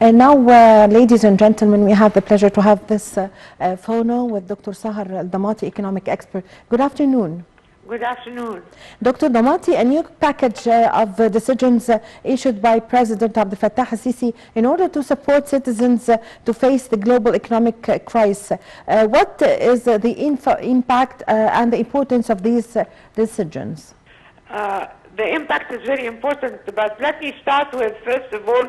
And now, ladies and gentlemen, we have the pleasure to have this phono with Dr. Sahar, Damaty, economic expert. Good afternoon. Good afternoon. Dr. Damaty, a new package of decisions issued by President Abdel Fattah al-Sisi in order to support citizens to face the global economic crisis. What is the impact and the importance of these decisions? The impact is very important, but let me start with, first of all,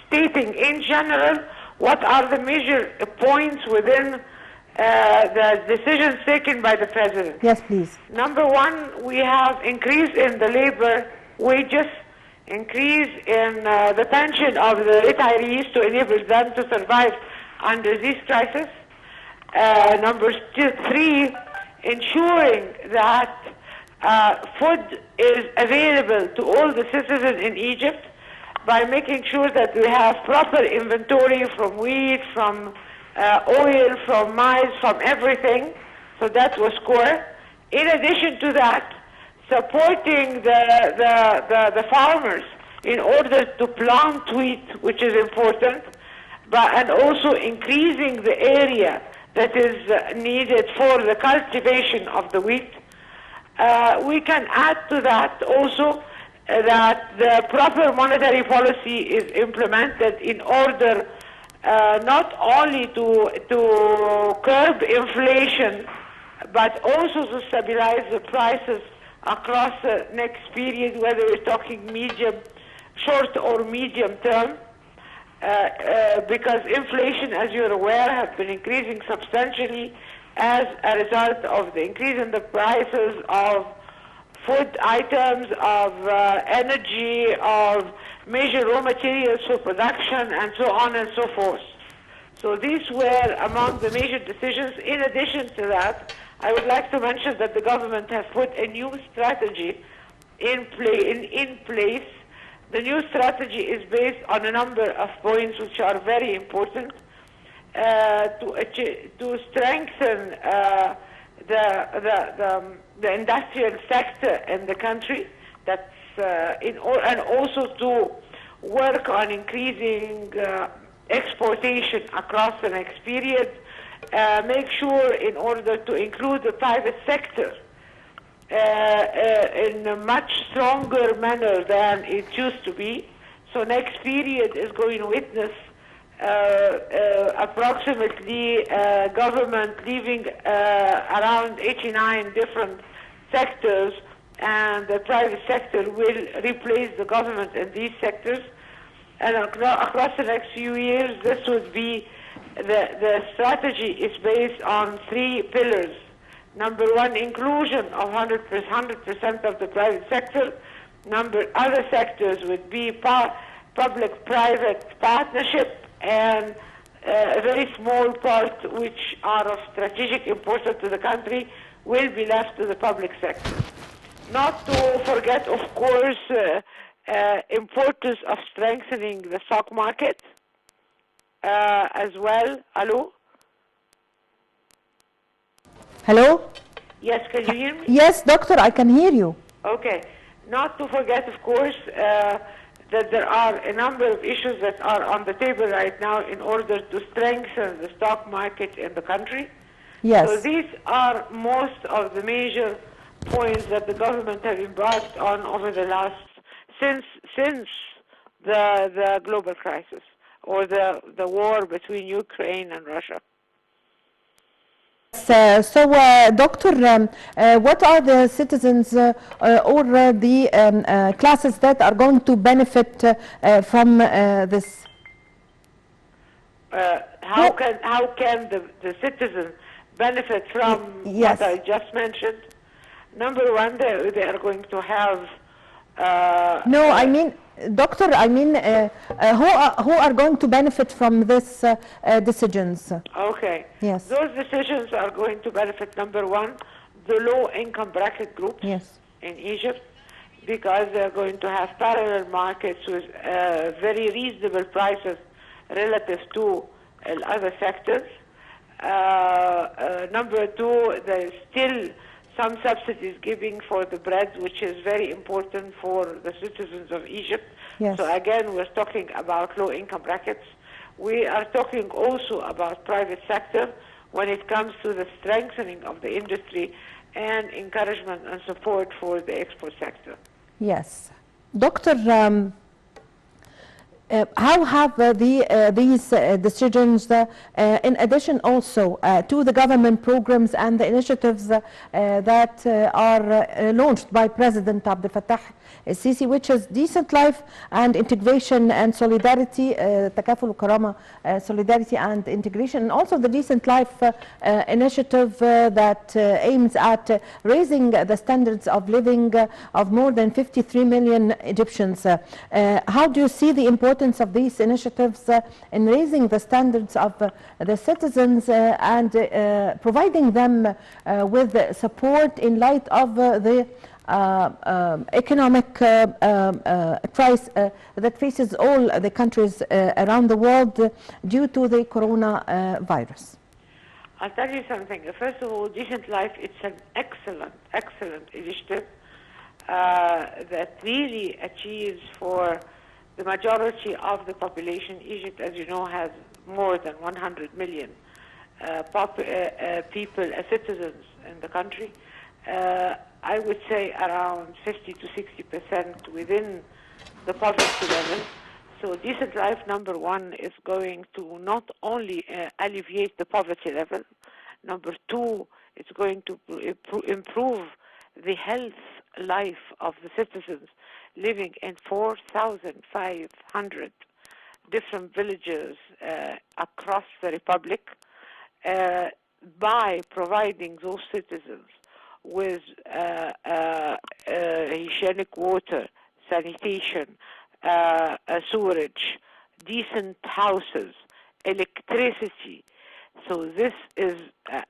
stating in general what are the major points within the decisions taken by the President. Yes, please. Number one, we have increase in the labor wages, increase in the pension of the retirees to enable them to survive under this crisis. Number three, ensuring that food is available to all the citizens in Egypt by making sure that we have proper inventory from wheat, from oil, from maize, from everything. So that was core. In addition to that, supporting the farmers in order to plant wheat, which is important, and also increasing the area that is needed for the cultivation of the wheat. We can add to that also that the proper monetary policy is implemented in order not only to curb inflation, but also to stabilize the prices across the next period, whether we're talking short or medium term, because inflation, as you're aware, has been increasing substantially as a result of the increase in the prices of food items, of energy, of major raw materials for production, and so on and so forth. So these were among the major decisions. In addition to that, I would like to mention that the government has put a new strategy in place. The new strategy is based on a number of points which are very important to strengthen the industrial sector in the country, and also to work on increasing exportation across the next period, make sure in order to include the private sector in a much stronger manner than it used to be. So next period is going to witness approximately government leaving around 89 different sectors, and the private sector will replace the government in these sectors. And across the next few years, this would be the strategy is based on three pillars. Number one, inclusion of 100% of the private sector. Other sectors would be public-private partnership, and a very small part which are of strategic importance to the country will be left to the public sector. Not to forget, of course, importance of strengthening the stock market as well. Hello? Hello? Yes, can you hear me? Yes, doctor, I can hear you. Okay. Not to forget, of course, that there are a number of issues that are on the table right now in order to strengthen the stock market in the country. Yes. So these are most of the major points that the government have embarked on over the last, since the global crisis or the war between Ukraine and Russia. Doctor, what are the citizens or the classes that are going to benefit from this? How can the citizen benefit from yes. what I just mentioned? Number one, they are going to have... no, I mean, doctor, I mean, who are going to benefit from these decisions? Okay. Yes. Those decisions are going to benefit, number one, the low-income bracket groups yes. in Egypt, because they're going to have parallel markets with very reasonable prices relative to other sectors. Number two, there's still some subsidies giving for the bread, which is very important for the citizens of Egypt. Yes. So again, we're talking about low-income brackets. We are talking also about private sector when it comes to the strengthening of the industry and encouragement and support for the export sector. Yes. Doctor, how have these decisions, in addition also to the government programs and the initiatives that are launched by President Abdel Fattah el-Sisi, which is decent life and integration and solidarity, takaful karama, solidarity and integration, and also the decent life initiative that aims at raising the standards of living of more than 53 million Egyptians. How do you see the importance of these initiatives in raising the standards of the citizens and providing them with support in light of the economic crisis that faces all the countries around the world due to the coronavirus? I'll tell you something. First of all, Decent Life, it's an excellent, excellent initiative that really achieves for the majority of the population. Egypt, as you know, has more than 100 million people, citizens in the country. I would say around 50 to 60% within the poverty level. So Decent Life, number one, is going to not only alleviate the poverty level. Number two, it's going to improve the health life of the citizens living in 4,500 different villages across the Republic by providing those citizens with hygienic water, sanitation, sewerage, decent houses, electricity. So this is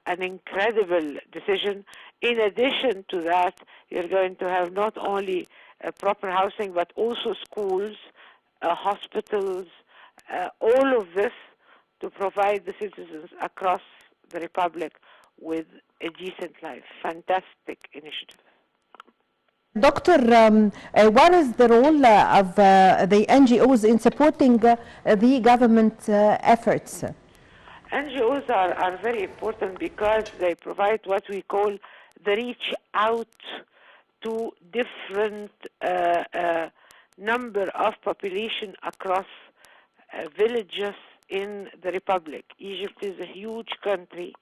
an incredible decision. In addition to that, you're going to have not only proper housing, but also schools, hospitals, all of this to provide the citizens across the Republic with a decent life. Fantastic initiative. Doctor, what is the role of the NGOs in supporting the government efforts? NGOs are very important because they provide what we call the reach out to different number of population across villages in the Republic. Egypt is a huge country,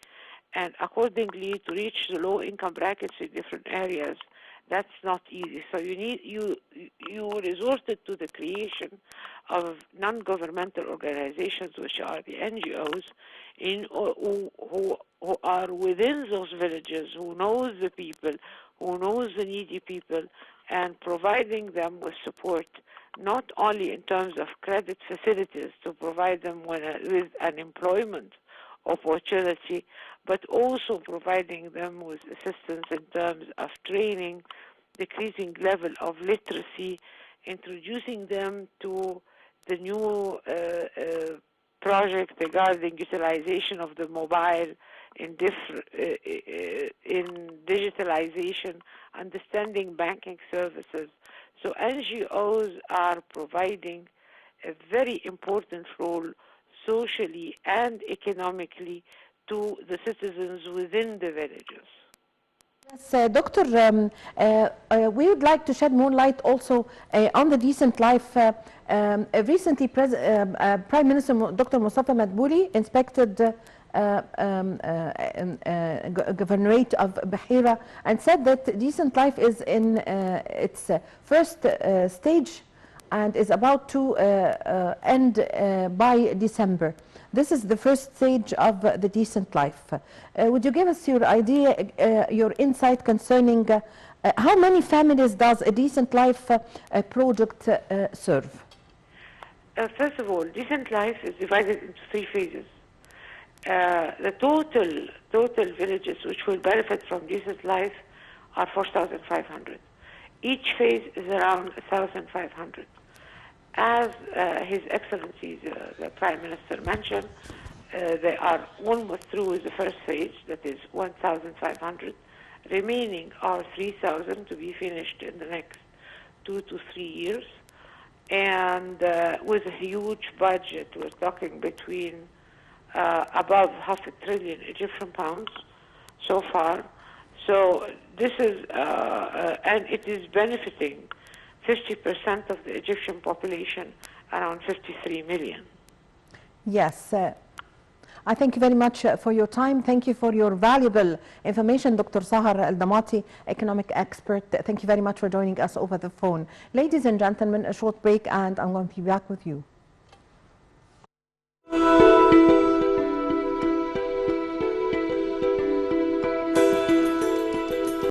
and accordingly, to reach the low-income brackets in different areas, that's not easy. So you resorted to the creation of non-governmental organizations, which are the NGOs, who are within those villages, who knows the people, who knows the needy people, and providing them with support, not only in terms of credit facilities to provide them with an employment opportunity, but also providing them with assistance in terms of training, decreasing level of literacy, introducing them to the new project regarding utilization of the mobile in digitalization, understanding banking services. So NGOs are providing a very important role socially and economically to the citizens within the villages. Yes, Doctor, we would like to shed more light also on the decent life. Recently, Prime Minister Dr. Mustafa Madbouli inspected Governorate of Bahira and said that decent life is in its first stage and is about to end by December. This is the first stage of the decent life. Would you give us your idea, your insight concerning how many families does a decent life project serve? First of all, decent life is divided into 3 phases. The total villages which will benefit from decent life are 4,500. Each phase is around 1,500. As His Excellency, the Prime Minister mentioned, they are almost through with the first phase, that is 1,500. Remaining are 3,000 to be finished in the next 2 to 3 years. and with a huge budget. We're talking between above £500 billion Egyptian pounds so far. So this is, and it is benefiting 50% of the Egyptian population, around 53 million. Yes. I thank you very much for your time. Thank you for your valuable information, Dr. Sahar Al-Damaty, economic expert. Thank you very much for joining us over the phone. Ladies and gentlemen, a short break and I'm going to be back with you.